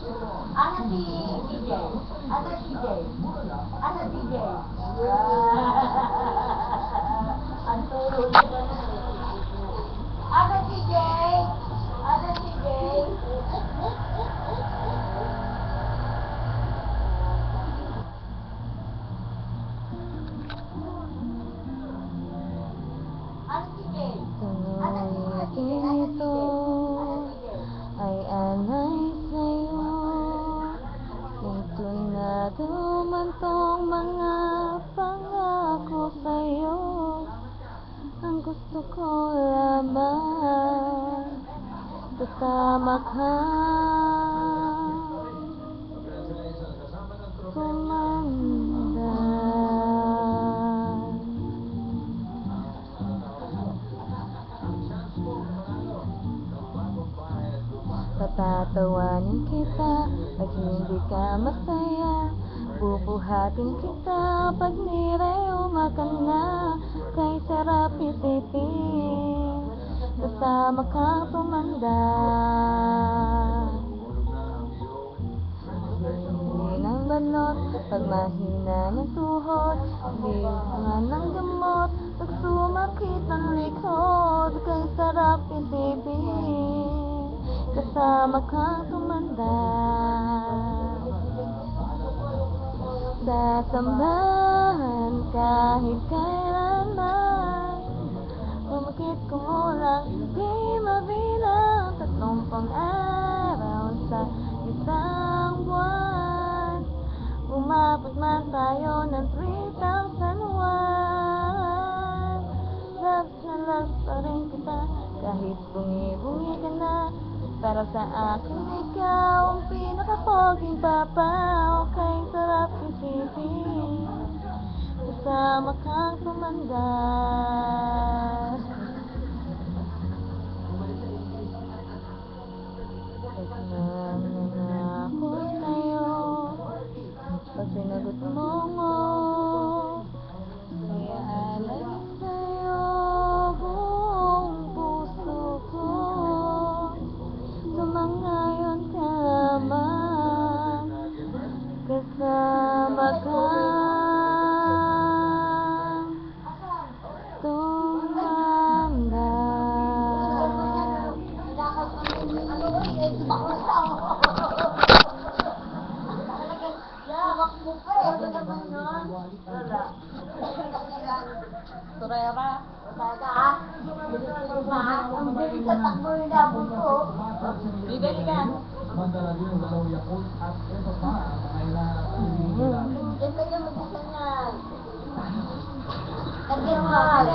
Ano si TJ? Ano si TJ? Ano si TJ? Ang turo niya ba na? Ano si TJ? Ano si TJ? Ito ay alay sa'yo. Ito na duman tong mga pangako sa'yo. Ang gusto ko lamang kasama ka. Patatawanin kita pag hindi ka masaya. Bubuhatin kita pag nireyuma ka na. Kay sarap isipin kasama ka tumanda. Hindi ng balot pag mahina ng tuhod. Bilhan ng gamot pag sumakit ang likod. Kay sarap isipin kasama kang tumanda. Sasambahan kahit kailanman. Pumakit ko lang di mabilang. 30 araw sa isang buwan. Umabot man tayo ng 3,001. Loves na loves pa rin kita kahit bungi-bungi ka na. Para sa akin ikaw ang pinakapoging papaw. Kay sarap isipin kasama kang tumanda. Pag nanangako sa'yo, pag sinagot mo mo, iaalay sa'yo buong puso ko. Sumangayon ka lamang kasama kang tumanda. Turera, talaga ang bilis sa takbo yung dabo ko. Bibili ka. Yan kayo mag-isa niyan. Nagkirmal.